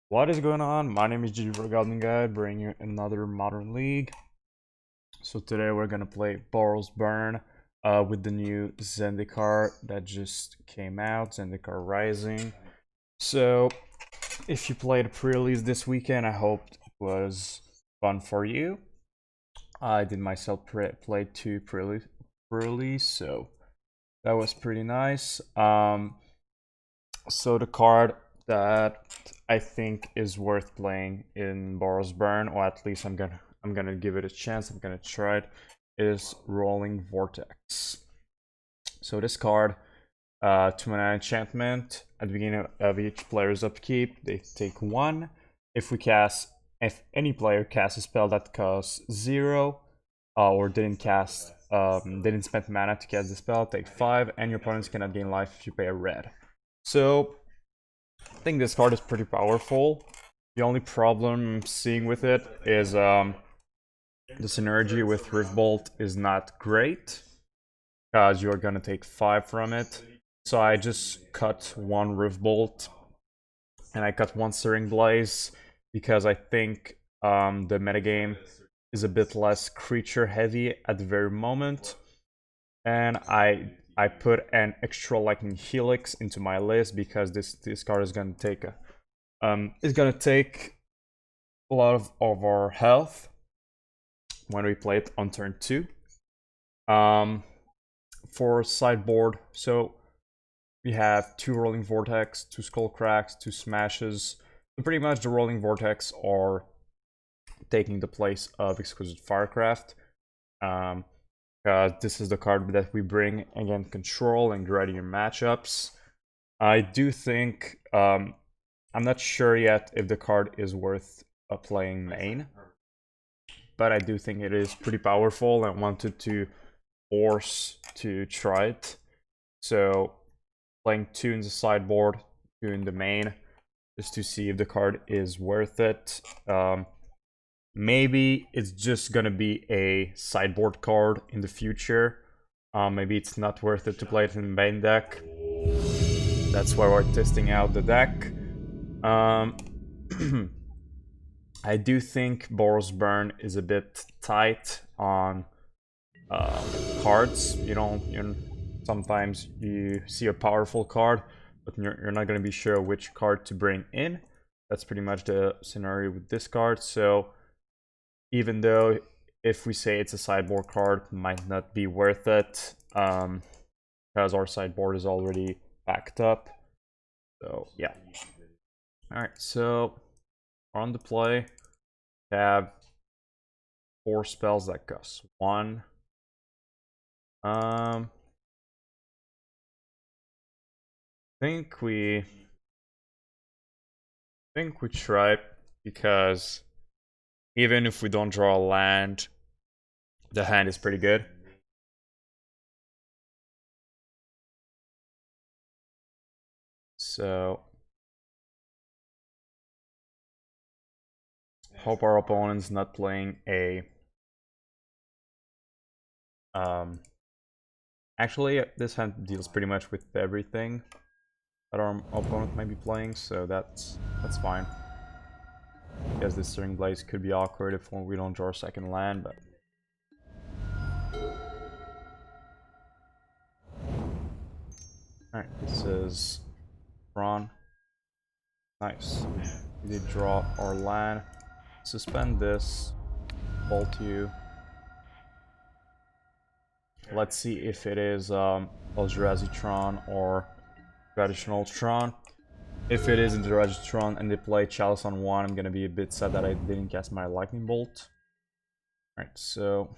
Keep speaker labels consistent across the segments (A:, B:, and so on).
A: What is going on? My name is ggforgoblinguide, bringing you another Modern League. So today we're gonna play Boros Burn with the new Zendikar that just came out, Zendikar Rising. So if you played pre-release this weekend, I hope it was fun for you. I did myself play two pre-release, so that was pretty nice. So the card that I think is worth playing in Boros Burn, or at least I'm gonna give it a chance. I'm gonna try it. Is Roiling Vortex. So this card, 2-mana enchantment. At the beginning of each player's upkeep, they take 1. If any player casts a spell that costs 0, or didn't spend mana to cast the spell, take 5, and your opponents cannot gain life if you pay a red. So I think this card is pretty powerful. The only problem I'm seeing with it is the synergy with Riftbolt is not great, because you're gonna take 5 from it. So I just cut 1 Riftbolt and I cut 1 Searing Blaze because I think the metagame is a bit less creature heavy at the very moment, and I put an extra Lightning Helix into my list because this card is gonna take a lot of our health when we play it on turn 2. For sideboard, so we have 2 Roiling Vortex, 2 Skullcracks, 2 Smashes. So pretty much the Roiling Vortex are taking the place of Exquisite Firecraft. This is the card that we bring against control and gradient matchups. I do think, I'm not sure yet if the card is worth playing main, but I do think it is pretty powerful and wanted to force to try it. So playing 2 in the sideboard, 2 in the main, just to see if the card is worth it. Maybe it's just gonna be a sideboard card in the future. Maybe it's not worth it to play it in the main deck. That's why we're testing out the deck. I do think Boros Burn is a bit tight on cards. Sometimes you see a powerful card, but you're not gonna be sure which card to bring in. That's pretty much the scenario with this card. So even though if we say it's a sideboard card, might not be worth it, because our sideboard is already backed up. So yeah. Alright, so on the play, we have 4 spells that cost 1. I think we try, because even if we don't draw a land, the hand is pretty good. So hope our opponent's not playing a actually this hand deals pretty much with everything that our opponent might be playing, so that's fine. I guess this Searing Blaze could be awkward if we don't draw a second land, but alright, this is Ron. Nice. We did draw our land. Suspend this. Bolt you. Let's see if it is Eldrazi Tron or traditional Tron. If it is in the Registron and they play Chalice on 1, I'm gonna be a bit sad that I didn't cast my Lightning Bolt. Alright, so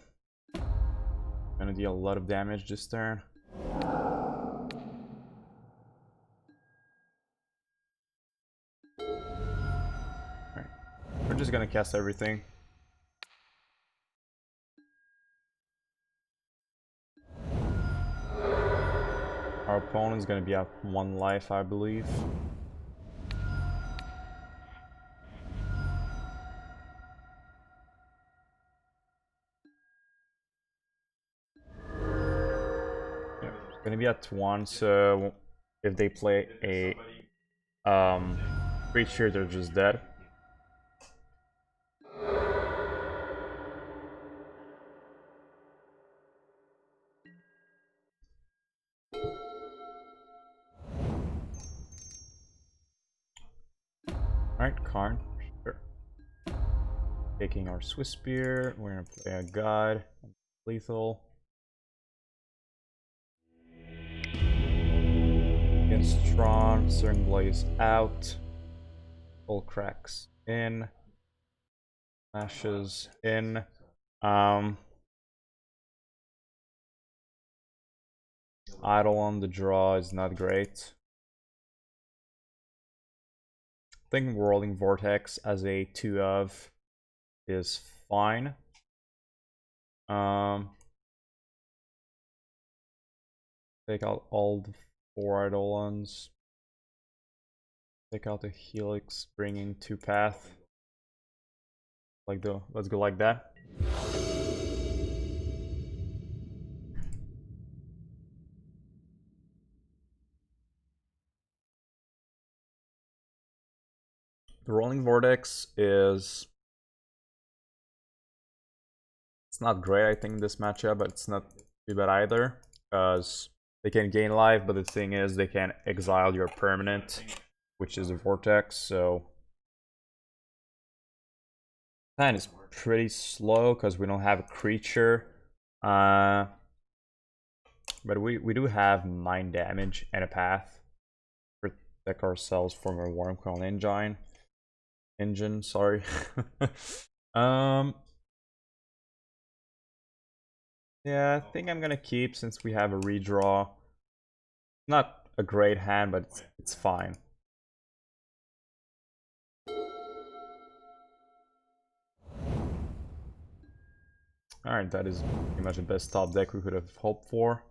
A: I'm gonna deal a lot of damage this turn. Alright, we're just gonna cast everything. Our opponent's gonna be at 1 life, I believe. Gonna be at 1, so if they play a Pretty sure they're just dead. Alright, Karn. Sure. Taking our Swiftspear. We're gonna play a God. Lethal. Against Tron. Searing Blaze out. Skullcracks in. Ashes in. Eidolon, the draw is not great. I think Roiling Vortex as a 2 of is fine. Take out all the 4 Eidolons. Take out the Helix, bringing 2 path. Let's go like that. The Roiling Vortex is... It's not great, I think, in this matchup, but it's not too bad either. Because they can gain life, but the thing is, they can exile your permanent, which is a Vortex, so... That is pretty slow, because we don't have a creature. But we do have 9 damage and a path. Protect ourselves from a Wormcoil engine, sorry. Yeah, I think I'm gonna keep since we have a redraw. Not a great hand, but it's fine. Alright, that is pretty much the best top deck we could have hoped for.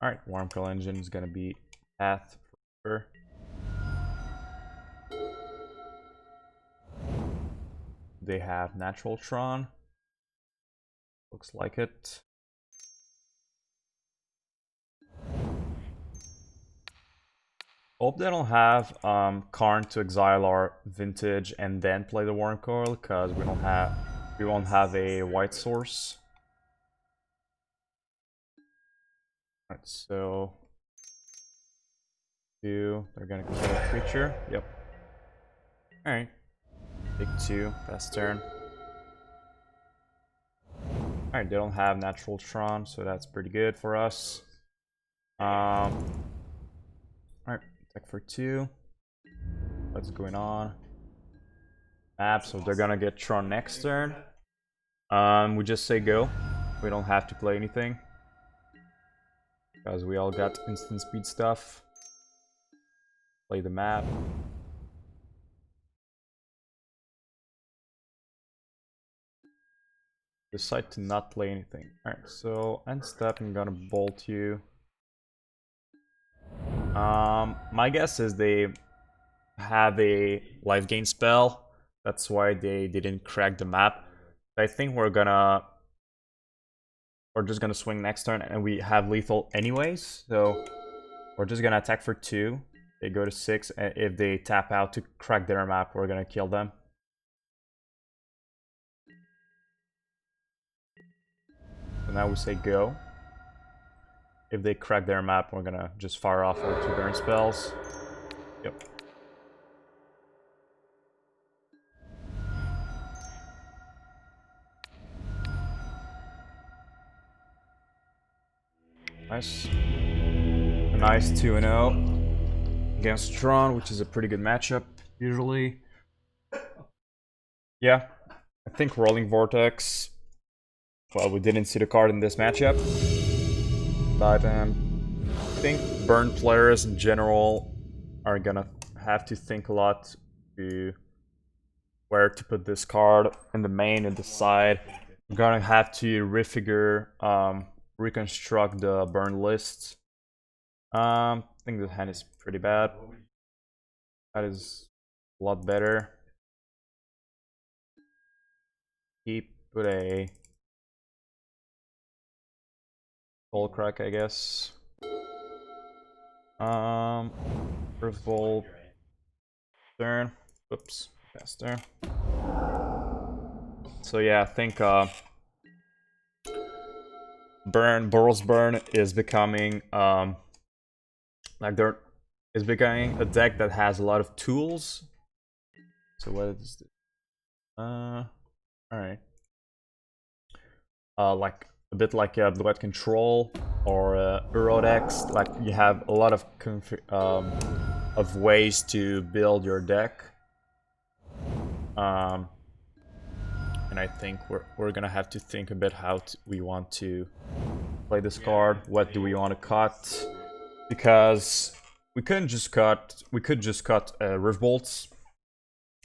A: Alright, Wormcoil engine is gonna be path for sure. They have Natural Tron. Looks like it. Hope they don't have Karn to exile our Vintage and then play the Wormcoil, because we won't have a white source. Alright, so they're gonna kill a creature. Yep. Alright. Take 2, pass turn. Alright, they don't have Natural Tron, so that's pretty good for us. Alright, attack for 2. What's going on? Map, so they're gonna get Tron next turn. We just say go. We don't have to play anything. Because we all got instant speed stuff. Play the map. Decide to not play anything. Alright, so end step, I'm gonna bolt you. My guess is they have a life gain spell. That's why they didn't crack the map. I think we're just gonna swing next turn, and we have lethal anyways. So we're just gonna attack for 2. They go to 6, and if they tap out to crack their map, we're gonna kill them. So now we say go. If they crack their map, we're gonna just fire off our 2 burn spells. Yep. Nice. A nice 2-0 against Tron, which is a pretty good matchup, usually. Yeah, I think Roiling Vortex. Well, we didn't see the card in this matchup. But I think burn players in general are gonna have to think a lot to where to put this card in the main and the side. We're gonna have to reconstruct the burn list. I think the hand is pretty bad. That is a lot better. He put a Skullcrack, I guess. Revel turn. Oops, faster. So yeah, I think Boros Burn is becoming like there is becoming a deck that has a lot of tools. So what is this? Alright. Like a bit like Blue-White Control or Eurodex. Like you have a lot of ways to build your deck. And I think we're gonna have to think a bit how we want to play this card. What do we want to cut? Because we could just cut Riftbolts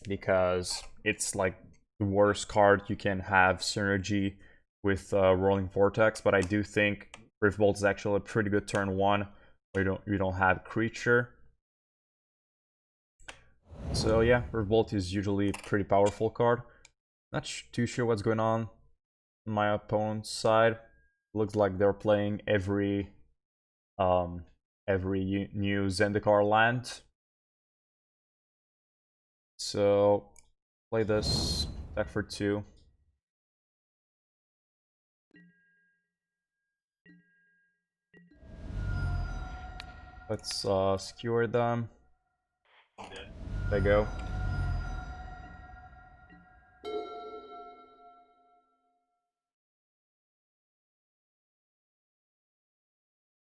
A: because it's like the worst card you can have synergy with Roiling Vortex. But I do think Riftbolt is actually a pretty good turn one where you don't have a creature. So yeah, Riftbolt is usually a pretty powerful card. Not too sure what's going on my opponent's side. Looks like they're playing every new Zendikar land. So play this deck for 2. Let's skewer them. There you go.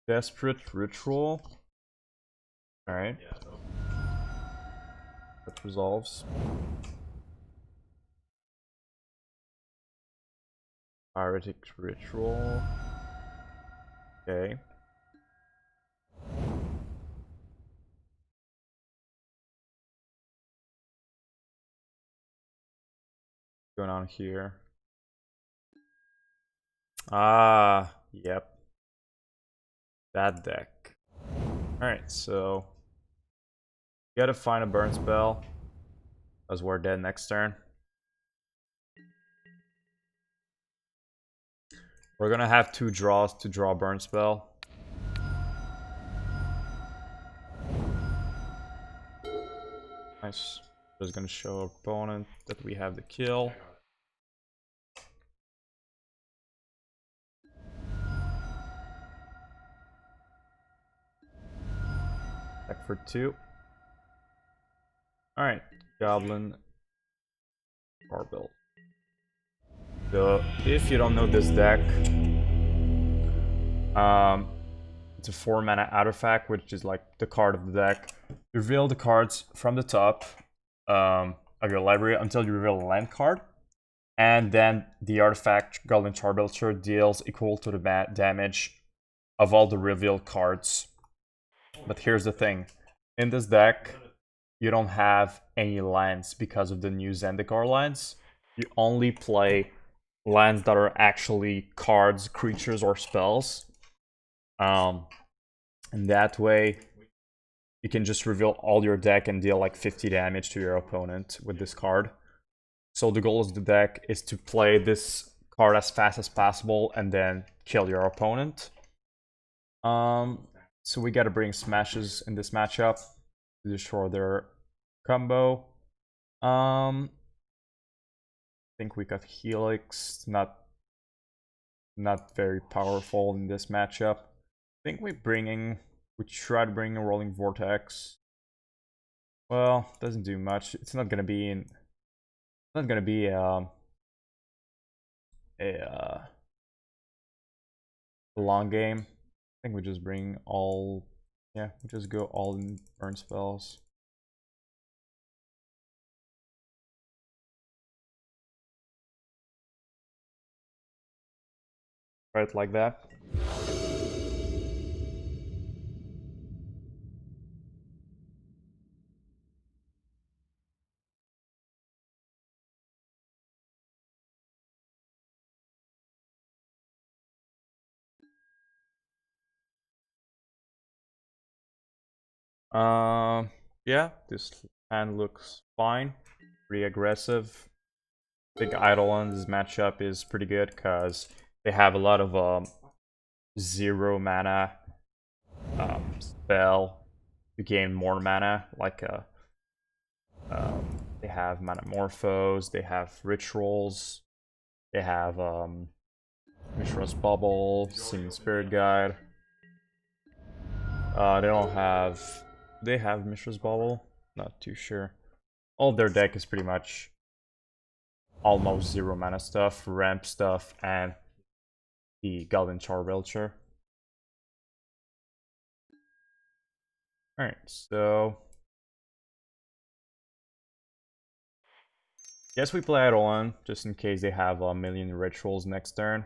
A: Desperate Ritual. Alright. That resolves. Pyretic Ritual. Okay. Going on here. Ah, yep. That deck. Alright, so you gotta find a burn spell, as we're dead next turn. We're gonna have 2 draws to draw burn spell. Nice. Just gonna show our opponent that we have the kill. Deck for 2. Alright, Goblin Barbell. So if you don't know this deck, it's a 4-mana artifact, which is like the card of the deck. You reveal the cards from the top of your library until you reveal a land card, and then the artifact Goblin Charbelcher deals equal to the damage of all the revealed cards. But here's the thing: in this deck, you don't have any lands because of the new Zendikar lands. You only play lands that are actually cards, creatures, or spells. And that way, you can just reveal all your deck and deal like 50 damage to your opponent with this card. So the goal of the deck is to play this card as fast as possible and then kill your opponent. So we gotta bring smashes in this matchup to destroy their combo. I think we got Helix, not very powerful in this matchup. I think we try to bring a Roiling Vortex. Well, doesn't do much. It's not gonna be a long game. I think we just bring all, yeah, we just go all in burn spells. Right, like that. Yeah, this hand looks fine. Pretty aggressive. I think Eidolon's matchup is pretty good because they have a lot of 0 mana spell to gain more mana, like they have Manamorphose, they have Rituals, they have Mishra's Bubble, Singing Spirit Guide. They don't have... They have Mishra's Bubble? Not too sure. All their deck is pretty much almost 0 mana stuff, ramp stuff, and the Goblin Charbelcher. Alright, so... Guess we play Eidolon, just in case they have a million rituals next turn.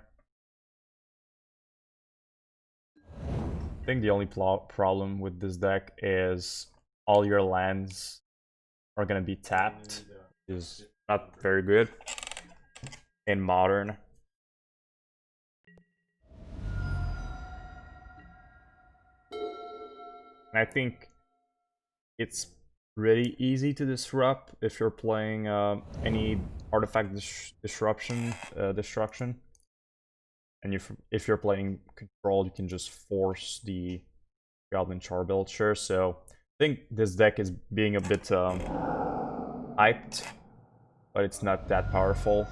A: I think the only problem with this deck is all your lands are gonna be tapped, which is not very good in Modern. And I think it's pretty easy to disrupt if you're playing any artifact destruction. And if you're playing control, you can just force the Goblin Charbelcher. So I think this deck is being a bit hyped, but it's not that powerful.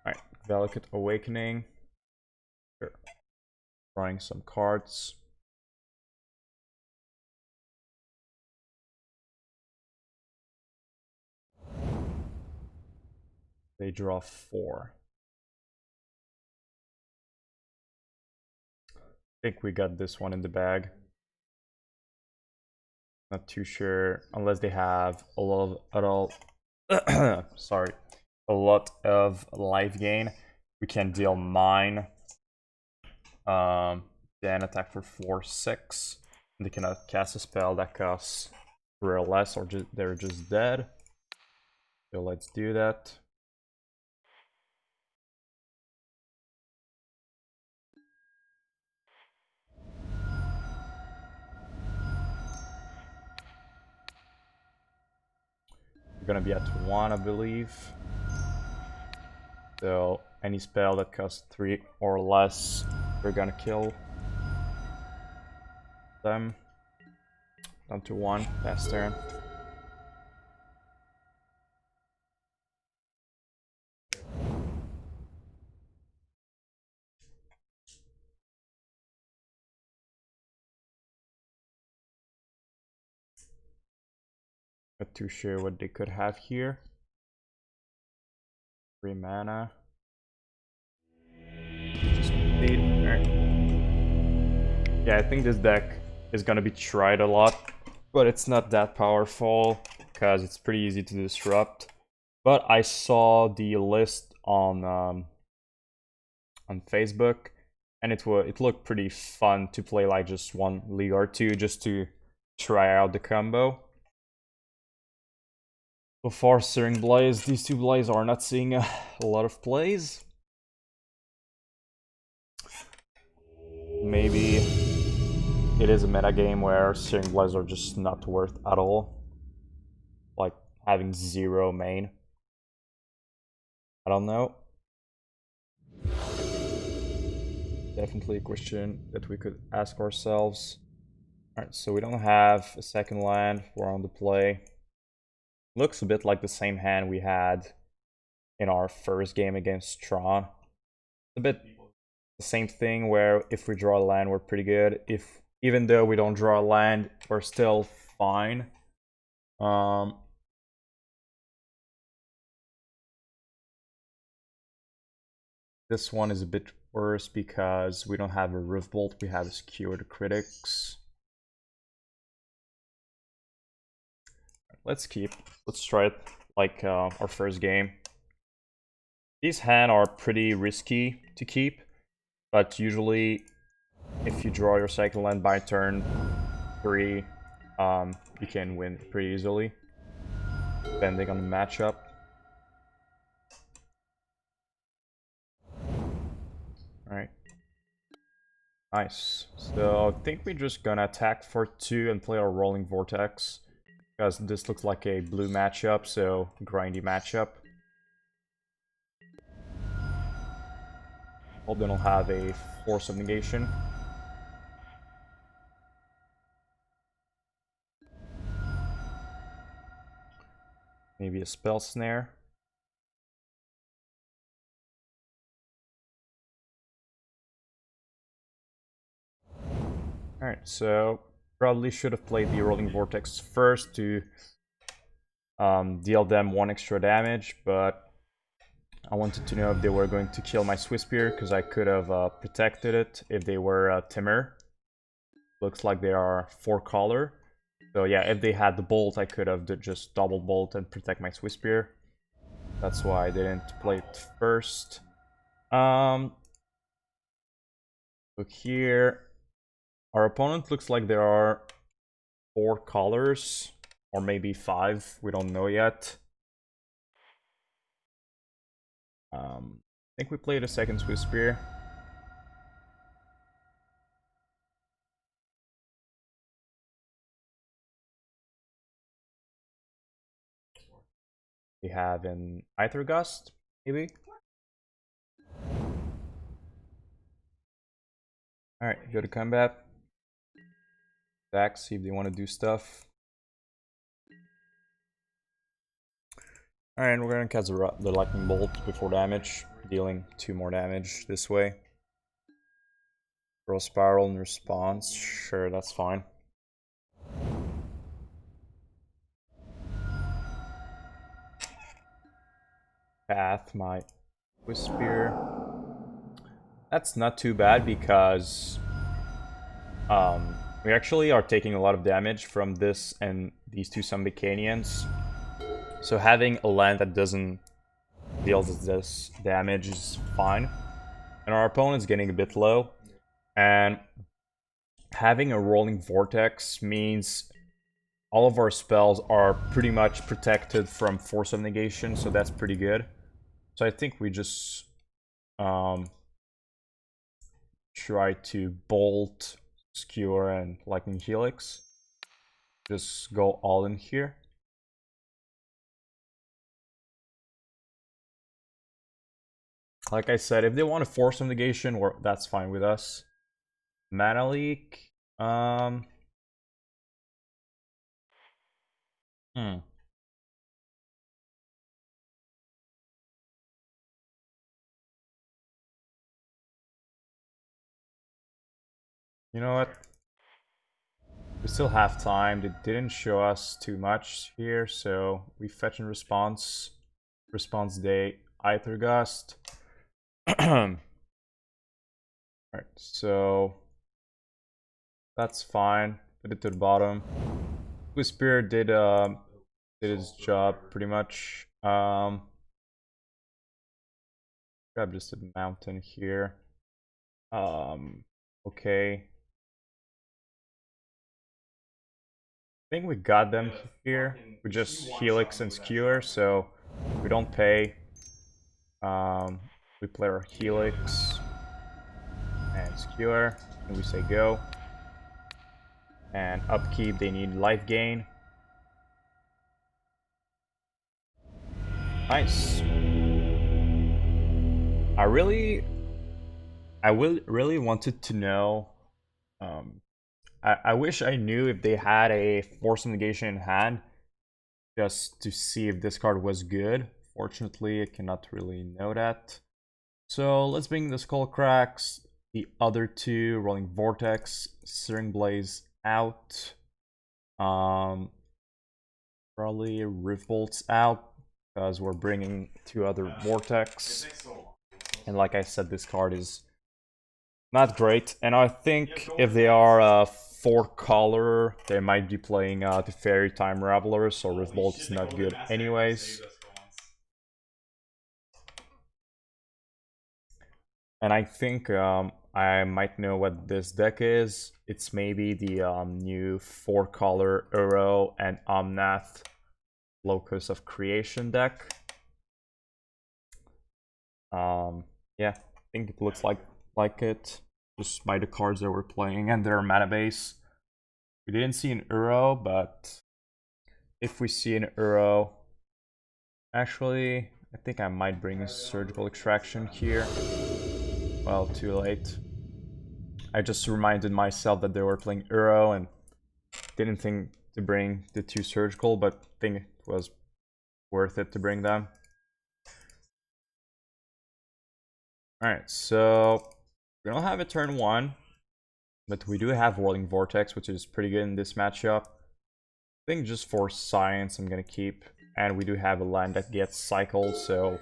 A: Alright, Delicate Awakening. Sure. Drawing some cards. They draw 4. I think we got this one in the bag. Not too sure, unless they have a lot of life gain. We can deal mine, then attack for 4/6. They cannot cast a spell that costs 3 or less, or they're just dead. So let's do that. We're gonna be at 1, I believe. So any spell that costs 3 or less, we're gonna kill them. Down to 1, pass turn. Not too sure what they could have here. 3 mana. Just complete. Alright. Yeah, I think this deck is gonna be tried a lot, but it's not that powerful because it's pretty easy to disrupt. But I saw the list on Facebook, and it looked pretty fun to play like just 1 league or 2 just to try out the combo. Before Searing Blaze, these 2 Blaze are not seeing a lot of plays. Maybe it is a meta game where Searing Blaze are just not worth at all. Like having 0 main. I don't know. Definitely a question that we could ask ourselves. Alright, so we don't have a second land. We're on the play. Looks a bit like the same hand we had in our first game against Tron. A bit the same thing where if we draw a land, we're pretty good. Even though we don't draw a land, we're still fine. This one is a bit worse because we don't have a Rift Bolt, we have a Skewer the Critics. Let's try it like our first game. These hands are pretty risky to keep, but usually if you draw your second land by turn 3, you can win pretty easily, depending on the matchup. Alright. Nice. So I think we're just gonna attack for 2 and play our Roiling Vortex. Because this looks like a blue matchup, so grindy matchup. Goblin will have a Force of Negation. Maybe a Spell Snare. Alright, so probably should have played the Roiling Vortex first to deal them 1 extra damage, but I wanted to know if they were going to kill my Swiftspear, because I could have protected it if they were Timur. Looks like they are 4-color. So yeah, if they had the bolt, I could have just double bolt and protect my Swiftspear. That's why I didn't play it first. Look here. Our opponent looks like there are 4 colors, or maybe 5. We don't know yet. I think we played a second Swiftspear. We have an Aether Gust, maybe. Alright, go to combat. Back, see if they want to do stuff. Alright, we're gonna cast the Lightning Bolt before damage, dealing 2 more damage this way. Throw Spiral in response, sure, that's fine. Path my Swiftspear. That's not too bad because we actually are taking a lot of damage from this and these 2 Sunbaked Canyons. So having a land that doesn't deal this damage is fine. And our opponent's getting a bit low. And having a Roiling Vortex means all of our spells are pretty much protected from Force of Negation, so that's pretty good. So I think we just try to Bolt, Skewer, and Lightning Helix. Just go all in here. Like I said, if they want to Force of Negation, that's fine with us. Mana Leak. You know what? We still have time. They didn't show us too much here, so we fetch and response. Response day, Aether Gust. Alright, so that's fine. Put it to the bottom. Swiftspear did his job pretty much. Grab just a mountain here. Okay. I think we got them here. We just Helix and Skewer, so we don't pay. We play our Helix and Skewer, and we say go. And upkeep, they need life gain. Nice. I really wanted to know. I wish I knew if they had a Force of Negation in hand, just to see if this card was good. Fortunately, I cannot really know that. So let's bring the Skullcracks, the other 2, Roiling Vortex, Searing Blaze out. Probably Revolts out, because we're bringing 2 other Vortex. And like I said, this card is not great. And I think if they are 4-color, they might be playing the Fairy Time Revelers, so Revolt is not good anyways. And I think I might know what this deck is. It's maybe the new 4-color Uro and Omnath Locus of Creation deck. Yeah, I think it looks like it, just by the cards that we're playing and their mana base. We didn't see an Uro, but if we see an Uro, actually, I think I might bring a Surgical Extraction here. Well, too late. I just reminded myself that they were playing Uro and didn't think to bring the 2 surgical, but think it was worth it to bring them. Alright, so we don't have a turn 1, but we do have Roiling Vortex, which is pretty good in this matchup. I think just for science I'm gonna keep, and we do have a land that gets cycled, so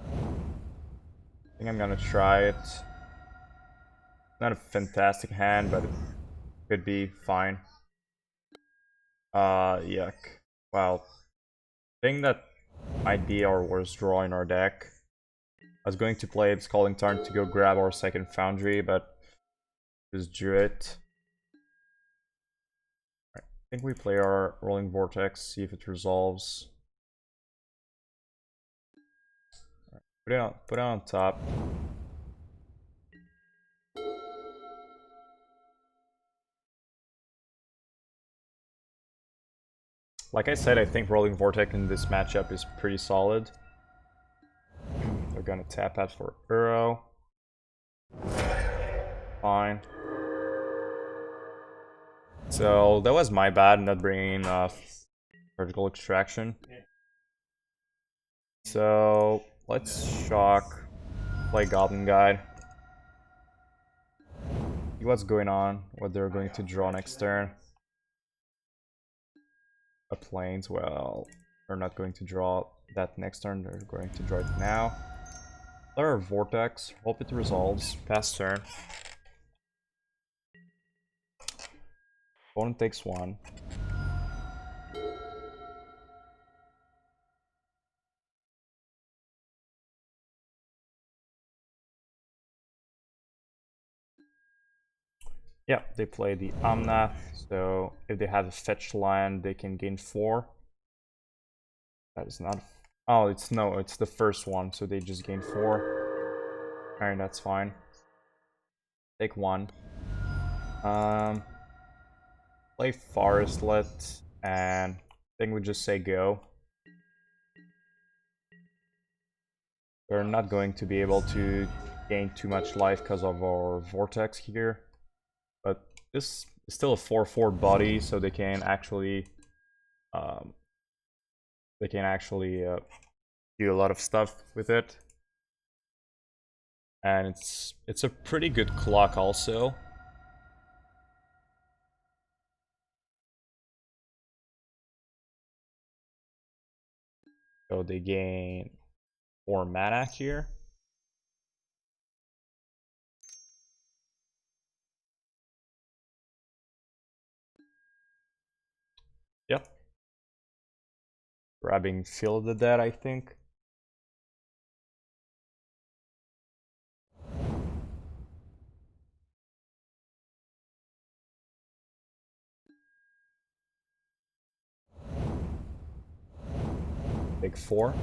A: I think I'm gonna try it. Not a fantastic hand, but it could be fine. Yuck. Well, I think that might be our worst draw in our deck. I was going to play Scalding Tarn to go grab our Sacred Foundry, but just drew it. I think we play our Roiling Vortex, see if it resolves. Put it on top. Like I said, I think Roiling Vortex in this matchup is pretty solid. They're gonna tap out for Uro. Fine. So that was my bad, not bringing Vertical Extraction. So let's shock, play Goblin Guide. See what's going on, what they're going to draw next turn. A Plains, well, they're not going to draw that next turn, they're going to draw it now. Another Vortex, hope it resolves, pass turn. Opponent takes 1. Yeah, they play the Omnath, so if they have a fetch land, they can gain 4. That is not... Oh, it's the first one, so they just gain 4. Alright, that's fine. Take 1. Play Forestlet, and I think we just say go. We're not going to be able to gain too much life because of our Vortex here. But this is still a 4/4 body, so they can actually do a lot of stuff with it. And it's a pretty good clock also. So they gain 4 mana here. Yep. Grabbing Field of the Dead, I think. Take 4.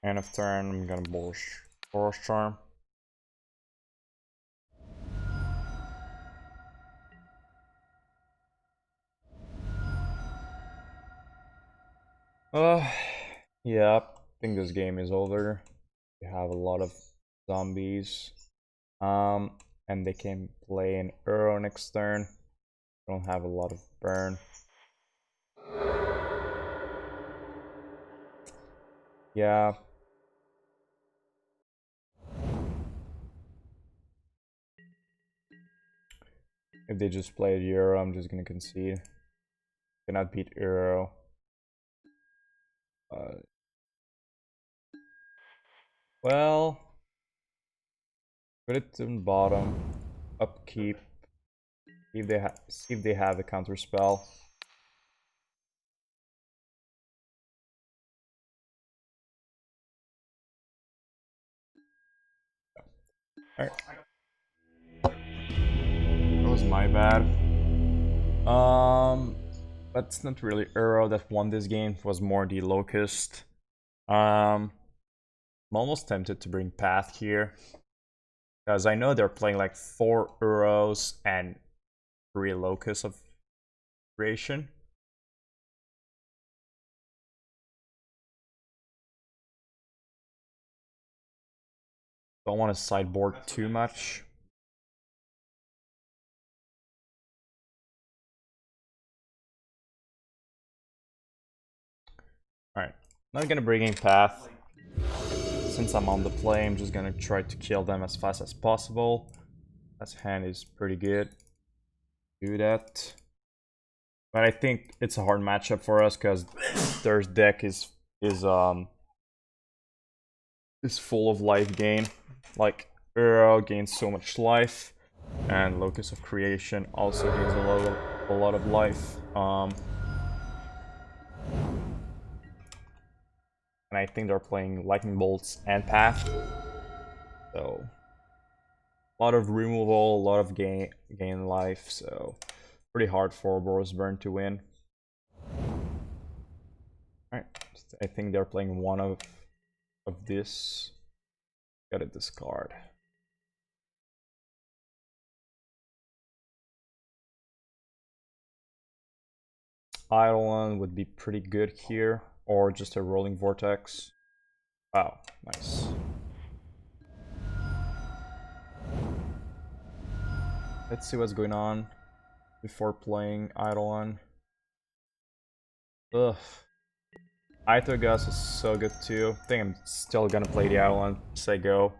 A: End of turn, I'm gonna Boros Charm. Yeah, I think this game is over. We have a lot of zombies. And they can play an Uro next turn. Don't have a lot of burn. Yeah. If they just play Uro, I'm just gonna concede. Cannot beat Uro. Well, put it in bottom. Upkeep. See if they have a counter spell. Alright. That was my bad. But it's not really Uro that won this game. It was more the Locust. I'm almost tempted to bring Path here. Because I know they're playing like 4 Uros and 3 Locus of Creation. Don't want to sideboard too much. Alright, not gonna bring in Path. Since I'm on the play, I'm just gonna try to kill them as fast as possible. This hand is pretty good. Do that. But I think it's a hard matchup for us because their deck is full of life gain. Like Uro gains so much life, and Locus of Creation also gains a lot of life. And I think they're playing Lightning Bolts and Path, so a lot of removal, a lot of gain life. So pretty hard for Boros Burn to win. Alright, I think they're playing one of this. Gotta discard. Eidolon would be pretty good here, or just a Roiling Vortex. Wow, nice. Let's see what's going on before playing Eidolon. Ugh. Aethergust is so good too. I think I'm still gonna play the Eidolon, say go.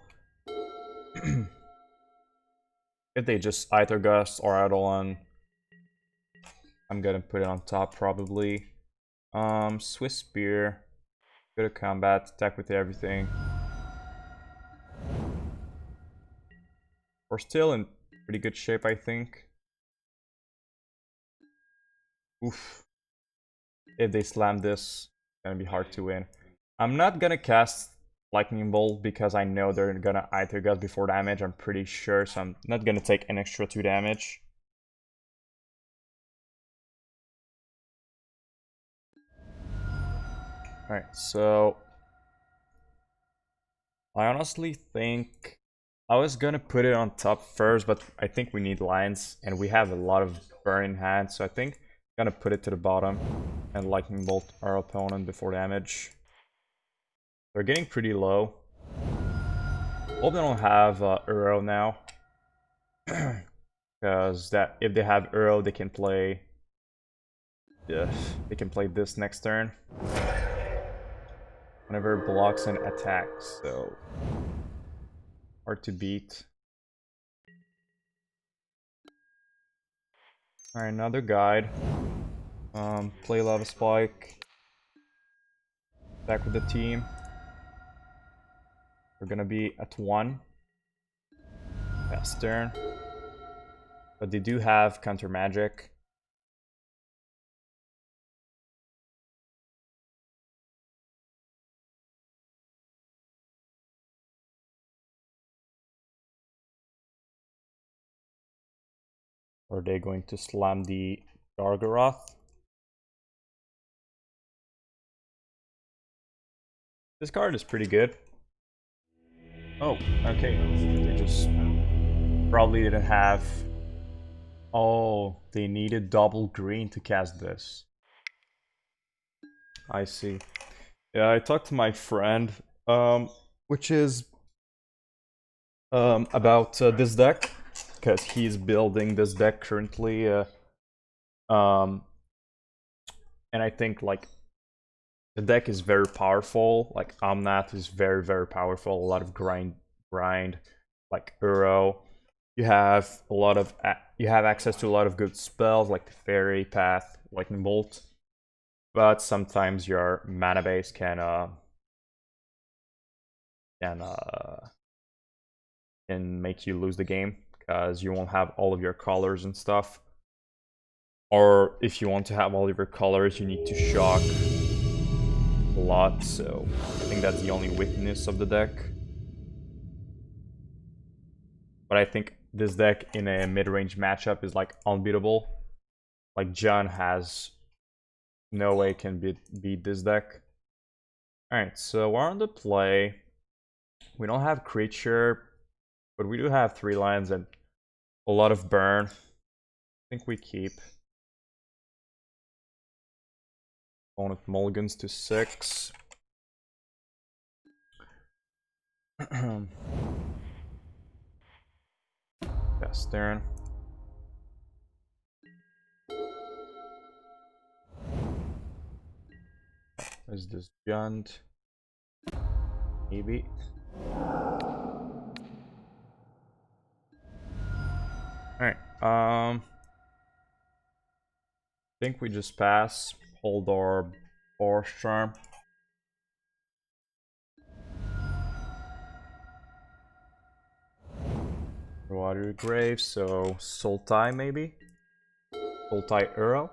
A: If they just Aethergust or Eidolon, I'm gonna put it on top probably. Swiftspear. Go to combat, attack with everything. We're still in pretty good shape, I think. Oof. If they slam this, it's gonna be hard to win. I'm not gonna cast Lightning Bolt because I know they're gonna Aether Gust before damage, I'm pretty sure, so I'm not gonna take an extra 2 damage. Alright, so I honestly think I was gonna put it on top first, but I think we need lands, and we have a lot of burn in hand, so I think I'm gonna put it to the bottom and Lightning Bolt our opponent before damage. They're getting pretty low. Hope they don't have Uro now, because that if they have Uro, they can play. Yeah, they can play this next turn. Whenever it blocks an attack, so hard to beat. Alright, another guide. Play Lava Spike. Back with the team. We're gonna be at 1. Last turn. But they do have counter magic. Are they going to slam the Gargaroth? This card is pretty good. Oh, okay. They just probably didn't have... Oh, they needed double green to cast this. I see. Yeah, I talked to my friend, which is about this deck, because he's building this deck currently. And I think like the deck is very powerful. Like Omnath is very, very powerful. A lot of grind, like Uro. You have a lot of you have access to a lot of good spells like the Fairy, Path, Lightning Bolt. But sometimes your mana base can make you lose the game because you won't have all of your colors and stuff. Or if you want to have all of your colors, you need to shock a lot. So I think that's the only weakness of the deck. But I think this deck in a mid-range matchup is like unbeatable. Like John has no way can beat this deck. Alright, so we're on the play. We don't have creature. But we do have 3 lands and a lot of burn. I think we keep. Opponent mulligans to 6. Best turn. Is this Junt? Maybe. Alright, I think we just pass, hold our Boros Charm. Water Grave, so Sultai maybe? Sultai Earl?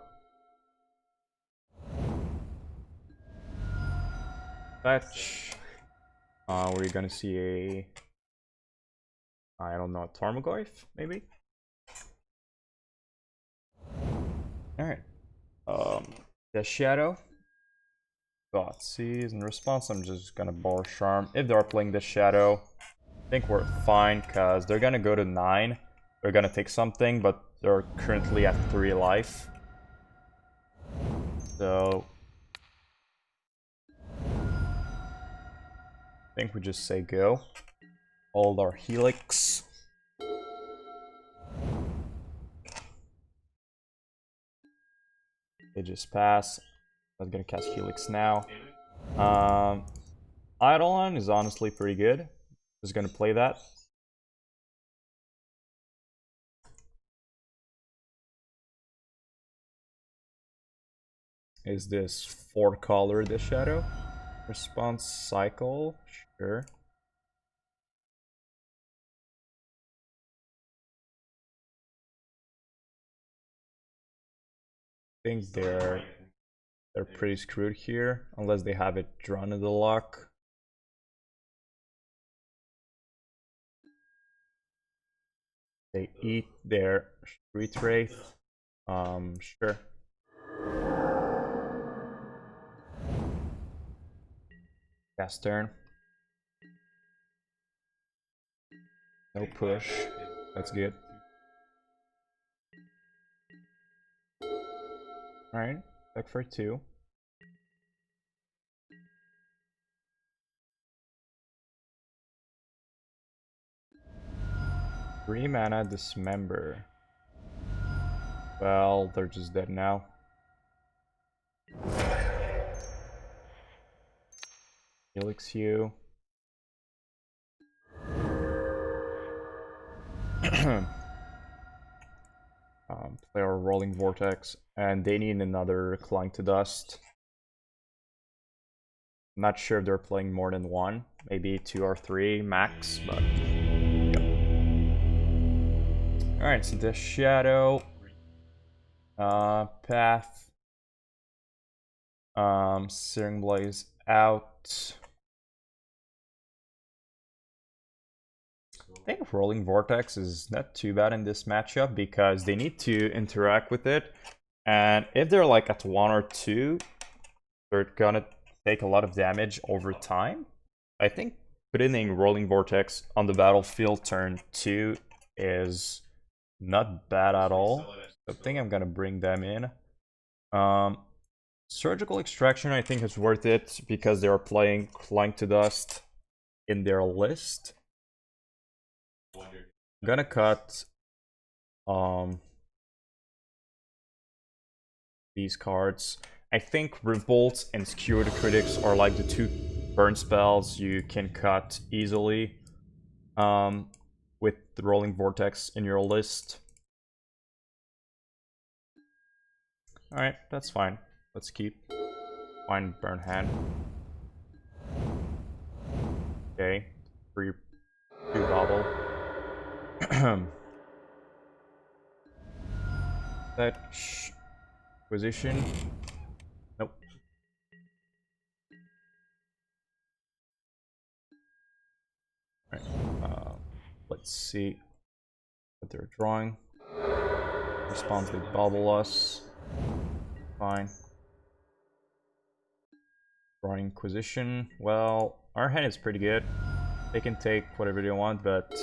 A: Fetch. We're gonna see a... I don't know, Tarmogoyf, maybe? Alright. The Shadow. Thoughtseize. In response, I'm just gonna Boros Charm. If they're playing the Shadow, I think we're fine, because they're gonna go to 9. They're gonna take something, but they're currently at 3 life. So... I think we just say go. Hold our Helix. They just pass. I'm gonna cast Helix now. Eidolon is honestly pretty good. Just gonna play that. Is this 4-color the Shadow? Response cycle? Sure. I think they're pretty screwed here, unless they have it drawn in the lock. They eat their Street Wraith. Sure. Cast turn. No push. That's good. Alright, back for 2. Three mana Dismember. Well, they're just dead now. Helix you. Play our Roiling Vortex, and they need another Clang to Dust. I'm not sure if they're playing more than 1, maybe 2 or 3 max, but yeah. Alright, so the Shadow, Path, Searing Blaze out. I think Roiling Vortex is not too bad in this matchup because they need to interact with it, and if they're like at 1 or 2, they're gonna take a lot of damage over time. I think putting Roiling Vortex on the battlefield turn 2 is not bad at all. I think I'm gonna bring them in. Surgical Extraction I think is worth it because they are playing Clang to Dust in their list. I'm gonna cut these cards. I think Revolt and Skewer the Critics are like the 2 burn spells you can cut easily with the Roiling Vortex in your list. Alright, that's fine. Let's keep. Fine burn hand. Okay. 3 gobble. Fetch. Acquisition. Nope. Alright. Let's see what they're drawing. Response, they bubble us. Fine. Drawing Inquisition. Well, our hand is pretty good. They can take whatever they want, but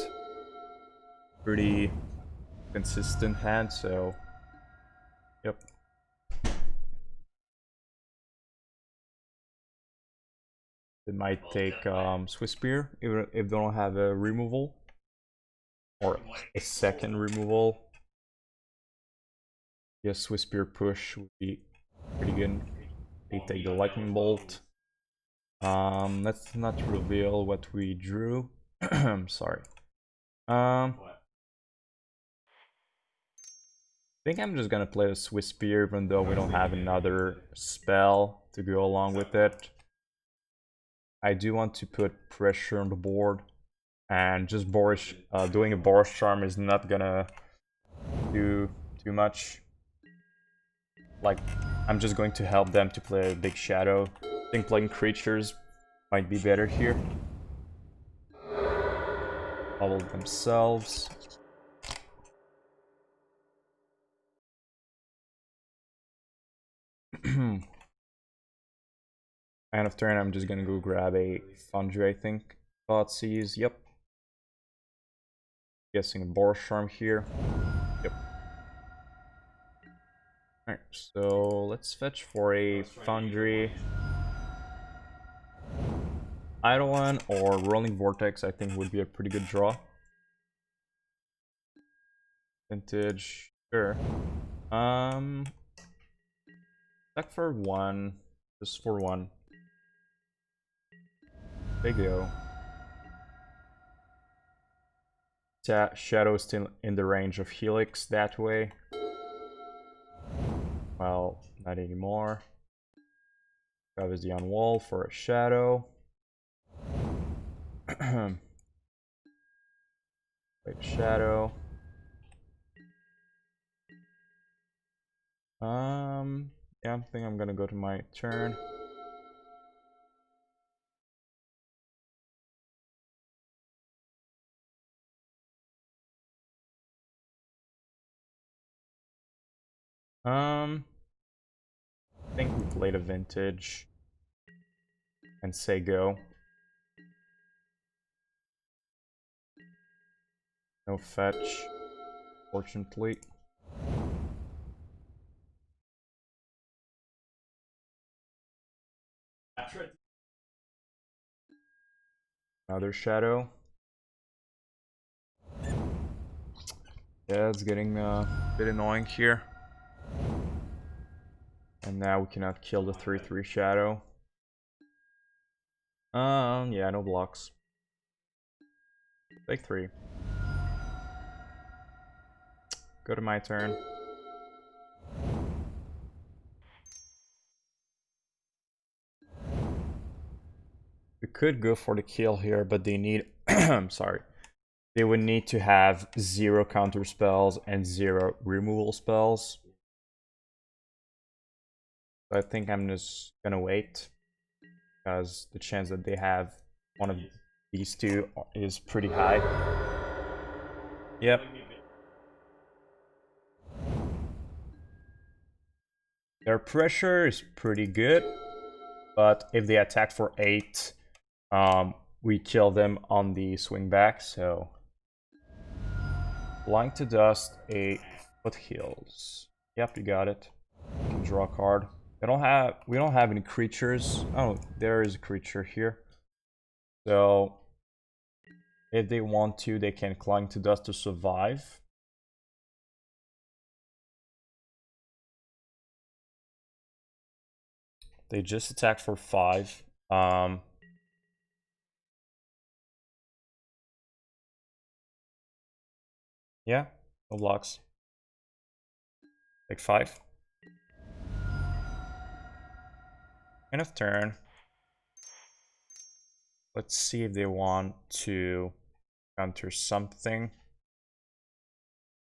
A: pretty consistent hand, so yep. They might take Swiftspear if they don't have a removal or a second removal. Yes, Swiftspear push would be pretty good. They take the Lightning Bolt. Let's not reveal what we drew. Sorry. I think I'm just gonna play a Swiftspear even though we don't have another spell to go along with it. I do want to put pressure on the board, and just Boros, doing a Boros Charm is not gonna do too much. Like, I'm just going to help them to play a big shadow. I think playing creatures might be better here. Bubble themselves. End of turn, I'm just gonna go grab a Foundry, I think. Thoughtseize, yep. Guessing a Boros Charm here. Yep. Alright, so let's fetch for a Foundry. Eidolon or Roiling Vortex, I think, would be a pretty good draw. Vintage, sure. Deck for one, just for one. There you go. Shadow still in the range of Helix that way. Well, not anymore. Travis the on wall for a shadow. Wait, shadow. Yeah, I think I'm gonna go to my turn. I think we played a vintage and say go. No fetch, fortunately. Another shadow. Yeah, it's getting a bit annoying here. And now we cannot kill the 3/3 shadow. Yeah, no blocks. Take 3. Go to my turn. We could go for the kill here, but they need... I'm sorry. They would need to have 0 counter spells and 0 removal spells. So I think I'm just gonna wait, because the chance that they have one of these two is pretty high. Yep. Their pressure is pretty good, but if they attack for 8, we kill them on the swing back, so... Blind to Dust, a Foothills. Yep, you got it. You can draw a card. We don't have any creatures. Oh, there is a creature here. So if they want to, they can climb to dust to survive. They just attack for 5. Yeah, no blocks. Take 5. End of turn. Let's see if they want to counter something.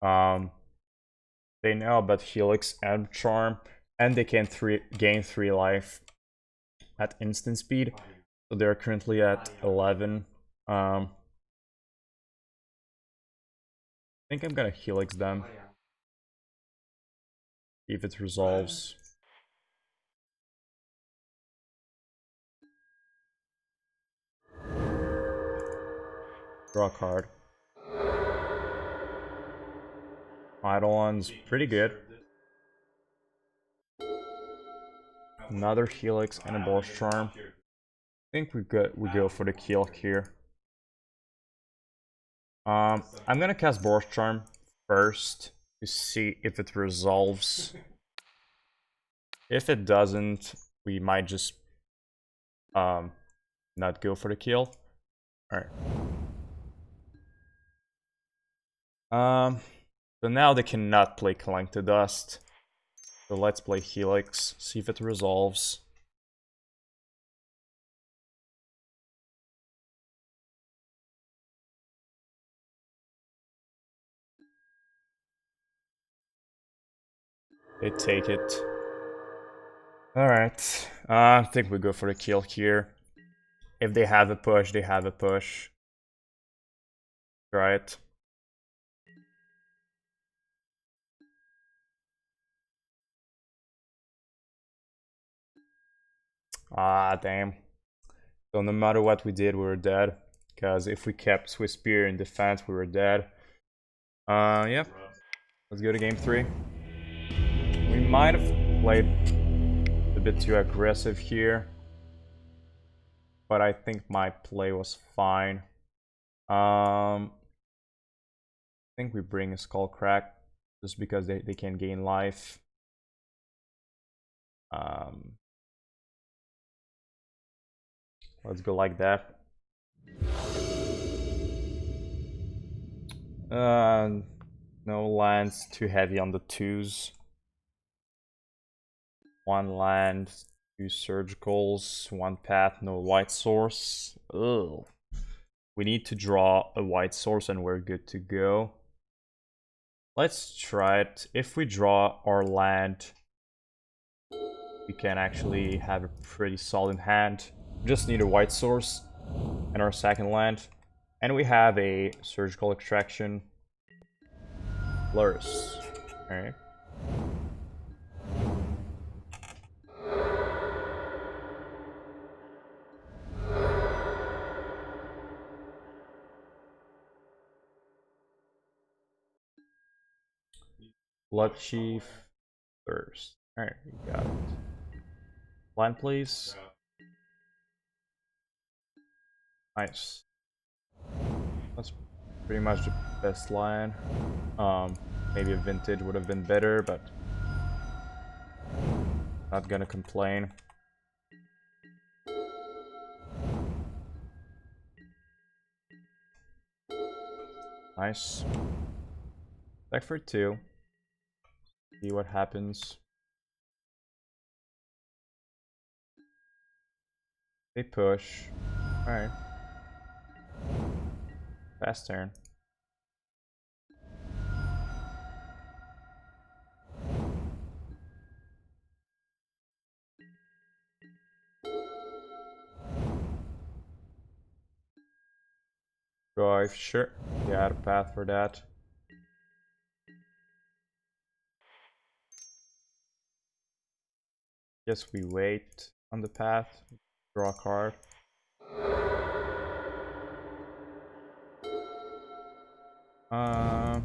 A: They know about Helix and Charm, and they can gain 3 life at instant speed. So they're currently at 11. I think I'm gonna Helix them. See if it resolves. Draw a card. Eidolon's pretty good. Another Helix and a Boros Charm. I think we go for the kill here. I'm gonna cast Boros Charm first to see if it resolves. If it doesn't, we might just not go for the kill. Alright. So now they cannot play Collect to Dust. So let's play Helix, see if it resolves. They take it. Alright, I think we go for the kill here. If they have a push, they have a push. Try it. Ah, damn. So no matter what we did, we were dead. Because if we kept Swiftspear in defense, we were dead. Yeah. Let's go to game 3. We might have played a bit too aggressive here. But I think my play was fine. I think we bring a Skullcrack just because they can gain life. Let's go like that. No lands, too heavy on the 2s. 1 land, 2 surgicals, 1 path, no white source. Ugh. We need to draw a white source and we're good to go. Let's try it. If we draw our land, we can actually have a pretty solid hand. We just need a white source and our second land. And we have a surgical extraction. Lurus. Alright. Blood Chief first. Alright, we got it. Land, please. Nice. That's pretty much the best line. Maybe a Vintage would have been better, but not gonna complain. Nice. Back for 2. See what happens. They push. Alright. Fast turn. Drive, sure. Yeah, out of path for that. Guess we wait on the path. Draw a card. Alright.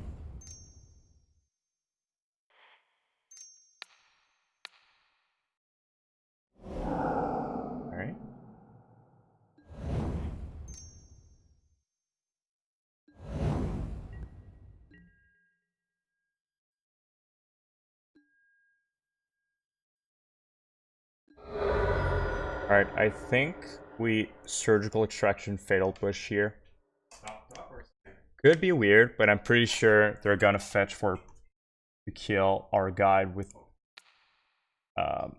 A: Alright, I think we surgical extraction fatal push here. Could be weird, but I'm pretty sure they're gonna fetch for to kill our guide with a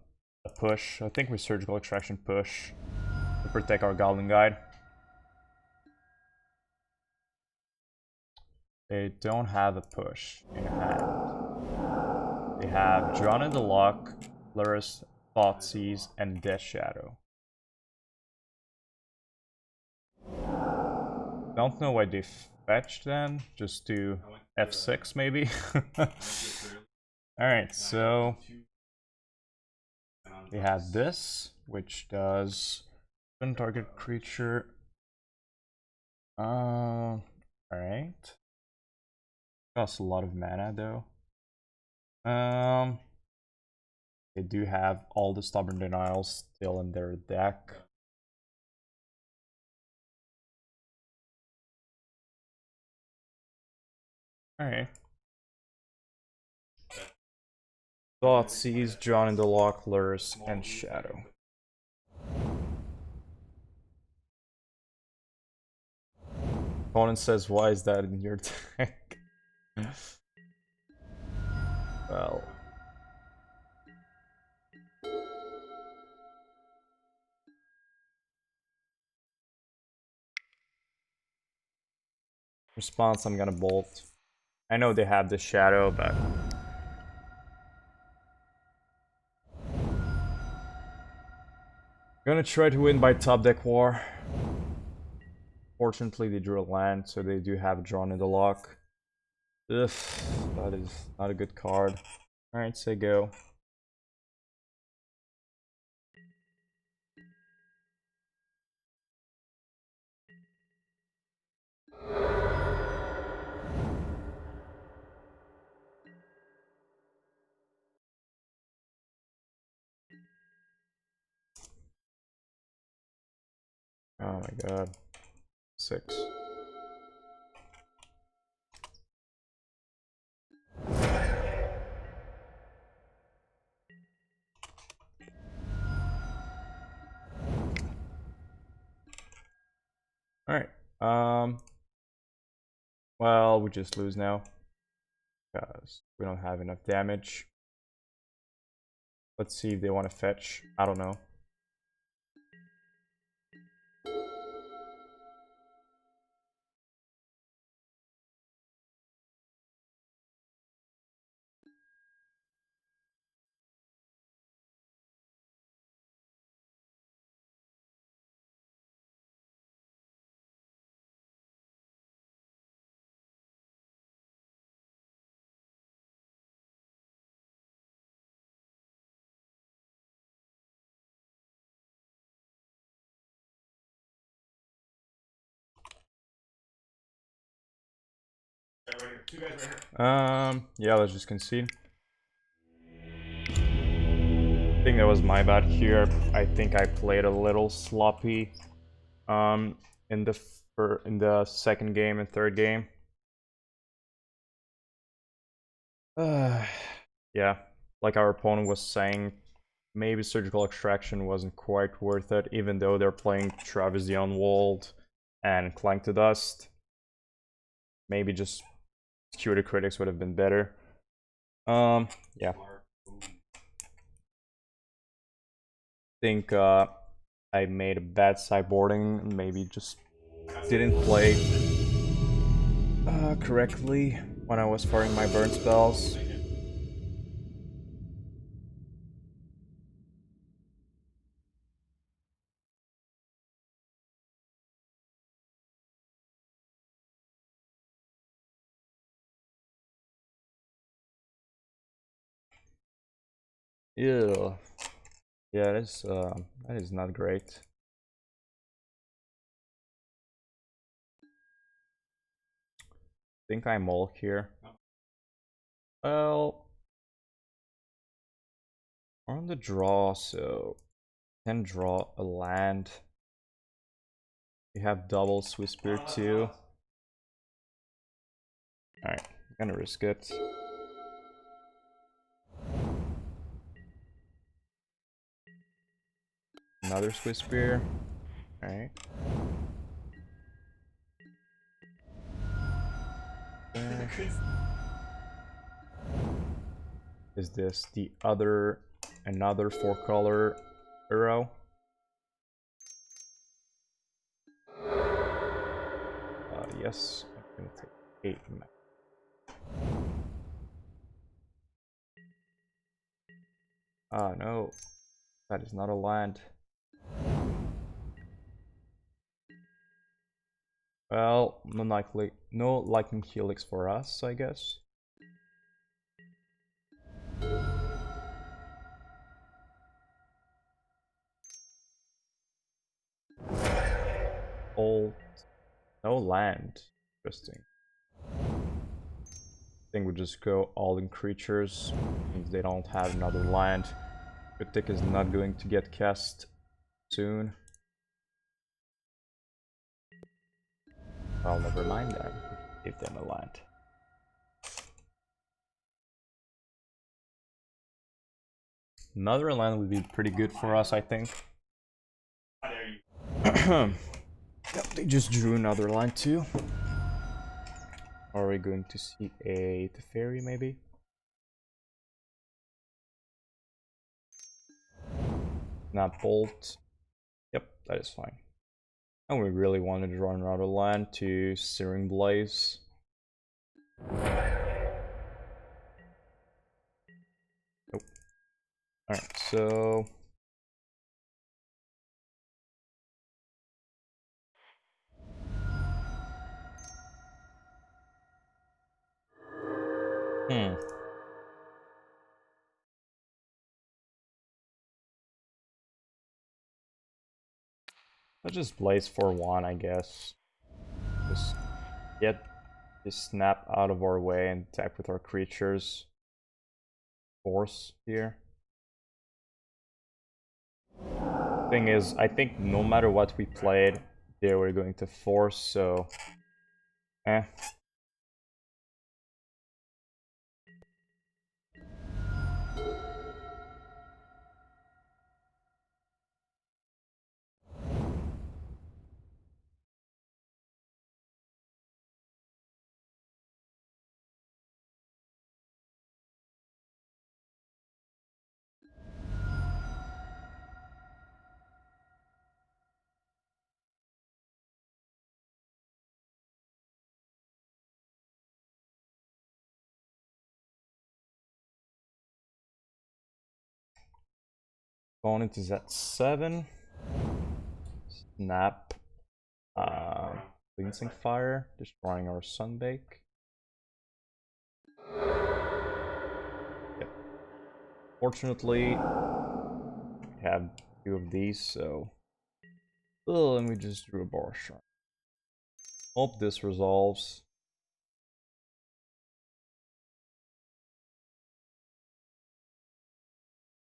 A: push. I think we surgical extraction push to protect our Goblin guide. They don't have a push in hand. They have Drawn in the Lock, Lurus, Thoughtseize, and Death Shadow. Don't know why they fetched then, just to F6 maybe. Alright, so they have this, which does target creature. Alright. Costs a lot of mana though. Um, they do have all the Stubborn Denials still in their deck. Alright. Thoughtseize, John and the Locklers, and Shadow. Opponent says, why is that in your deck? Well. Response, I'm gonna bolt. I know they have the Shadow, but... Gonna try to win by top deck war. Fortunately, they drew a land, so they do have Drawn in the Lock. Ugh, that is not a good card. Alright, say go. Oh my god. 6. Alright. Well, we just lose now. Because we don't have enough damage. Let's see if they want to fetch. I don't know. Yeah, let's just concede. I think that was my bad here. I think I played a little sloppy in the second game and third game. Yeah, like our opponent was saying, maybe Surgical Extraction wasn't quite worth it, even though they're playing Travis the Unwalled and Clank to Dust. Maybe just Skewer the Critics would have been better. Yeah. Think I made a bad sideboarding, maybe just didn't play correctly when I was firing my burn spells. Ew. Yeah, that is not great. Think I mulk here. Well, we're on the draw, so can draw a land. We have double Swiftspear too. Alright, I'm gonna risk it. Another Swiftspear. Alright. Is this the another 4-color arrow? Yes, I'm gonna take 8 mana. Ah, no, that is not a land. Well, no Lightning Helix for us, I guess. Old, no land. Interesting. think we just go all in creatures since they don't have another land. Critic is not going to get cast soon. Well, never mind that. Give them a land. Another land would be pretty good for us, I think. Yep, they just drew another land too. Are we going to see a Teferi maybe? Not Bolt. Yep, that is fine. And we really wanted to run another land to Searing Blaze. Nope. Alright, so... Let's just Blaze for 1, I guess. Just get this snap out of our way and attack with our creatures. Force here. Thing is, I think no matter what we played, they were going to force, so... Opponent is at 7. Snap. Cleansing Fire, destroying our Sunbake. Yep. Fortunately, we have 2 of these, so... Oh, and we just drew a Boros Charm. Hope this resolves.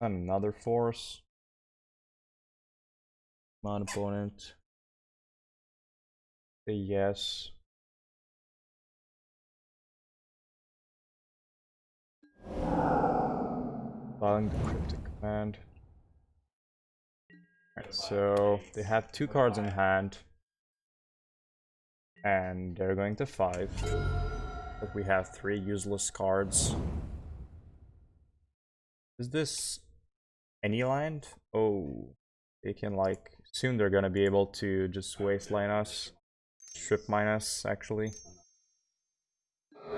A: And another force. Come on, opponent. Say yes. Allowing the cryptic command. Alright, so they have 2 cards in hand. And they're going to 5. But we have 3 useless cards. Is this any land? Oh, they can like... Soon they're gonna be able to just wasteland us. Strip mine us, actually.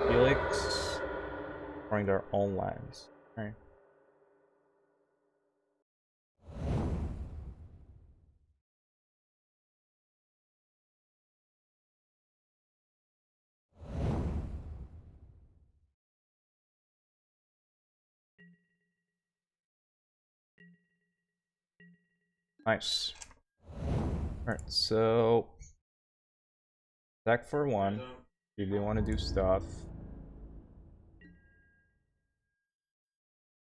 A: Helix. Destroying their own lands. Alright. Nice. Alright, so... Attack for 1. If they want to do stuff.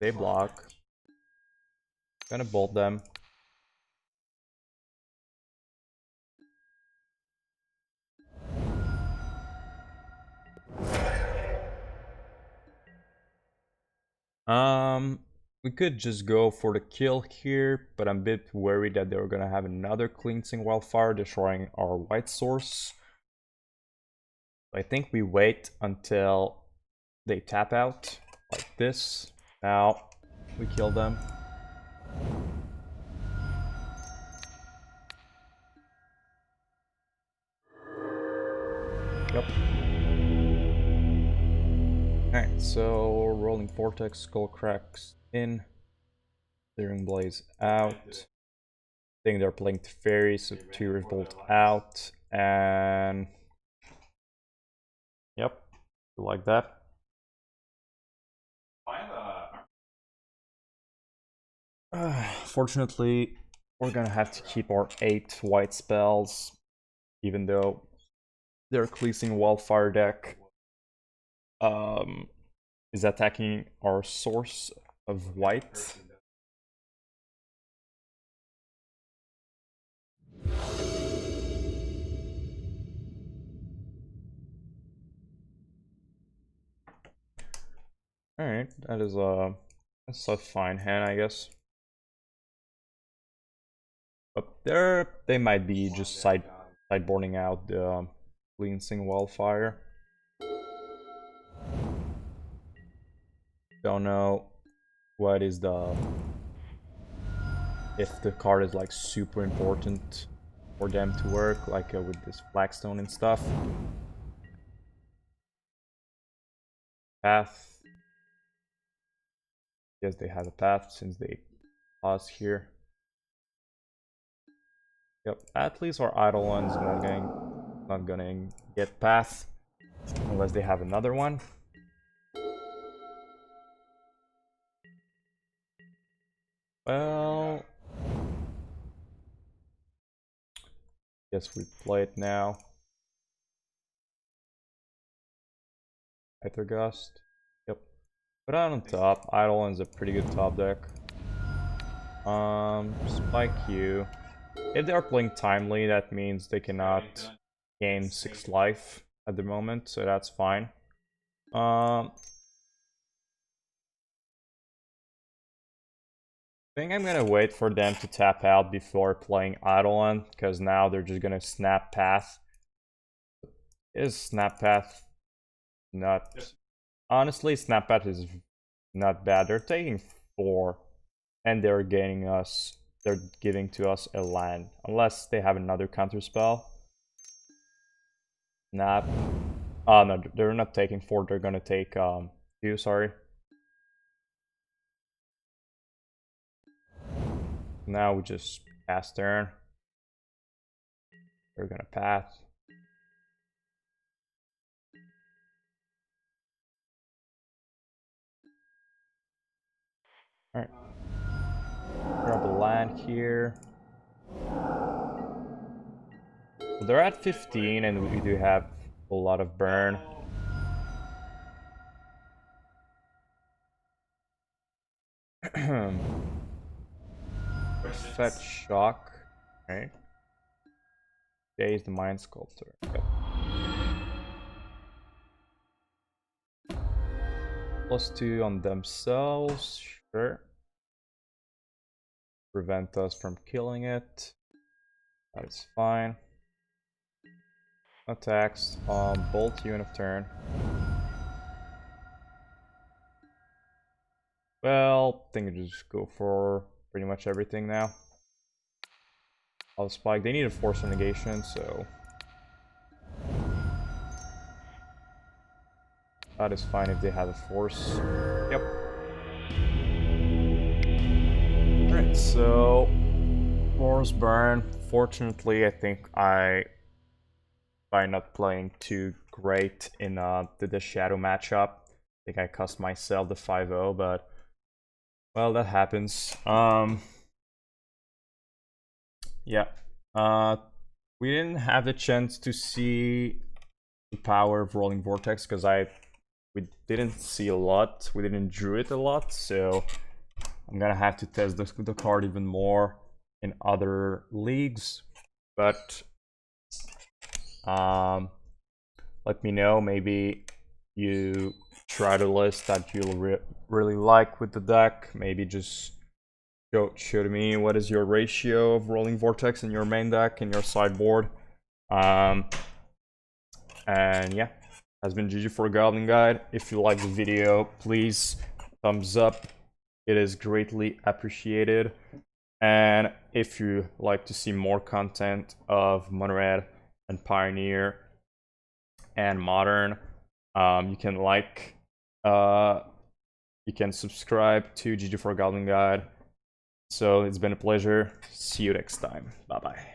A: They block. Gonna bolt them. We could just go for the kill here, but I'm a bit worried that they were gonna have another Cleansing Wildfire destroying our white source. I think we wait until they tap out, like this. Now, we kill them. Yep. Alright, so Roiling Vortex, Skullcrack in, Searing Blaze out. I think they're playing Teferi, so 2 Revolt out, and... Yep, like that. Fortunately, we're gonna have to keep our 8 white spells, even though they're Cleansing Wildfire deck. is attacking our source of white. Alright, that's a fine hand, I guess. Up there, they might be just sideboarding out the Cleansing Wildfire. Don't know what is if the card is like super important for them to work, like with this Flagstone and stuff. Path. Yes, they have a path since they pause here. Yep, at least our Eidolon's not gonna get path unless they have another one. Well, guess we play it now. Aethergust. Yep. Put it on top. Eidolon's a pretty good top deck. Spike you. If they are playing timely, that means they cannot gain 6 life at the moment, so that's fine. I think I'm gonna wait for them to tap out before playing Eidolon, because now they're just gonna snap path. Is snap path not... Honestly, snap path is not bad. They're taking 4, and they're gaining us... They're giving to us a land, unless they have another counter spell. Snap. Oh no, they're not taking 4, they're gonna take 2, sorry. Now we just pass turn. They're gonna pass. Alright. Grab a land here. So they're at 15 and we do have a lot of burn. Fetch shock. Right. Jay is the Mind Sculptor. Yep. +2 on themselves, sure. Prevent us from killing it. That is fine. Attacks. Bolt you end of turn. Well, I think I just go for pretty much everything now. I'll spike. They need a force negation, so that is fine if they have a force. Yep. Alright, so Boros Burn. Fortunately, I think by not playing too great in the Shadow matchup, I think I cost myself the 5-0, but well, that happens. Yeah. We didn't have the chance to see the power of Roiling Vortex because we didn't see a lot. We didn't drew it a lot, so I'm gonna have to test the card even more in other leagues. But let me know. Maybe you try the list that you'll really like with the deck. Maybe just show me what is your ratio of Roiling Vortex in your main deck and your sideboard. And yeah, has been ggforgoblinguide. If you like the video, please thumbs up. It is greatly appreciated. And if you like to see more content of Mono-Red and Pioneer and Modern, you can subscribe to ggforgoblinguide. So it's been a pleasure. See you next time. Bye bye.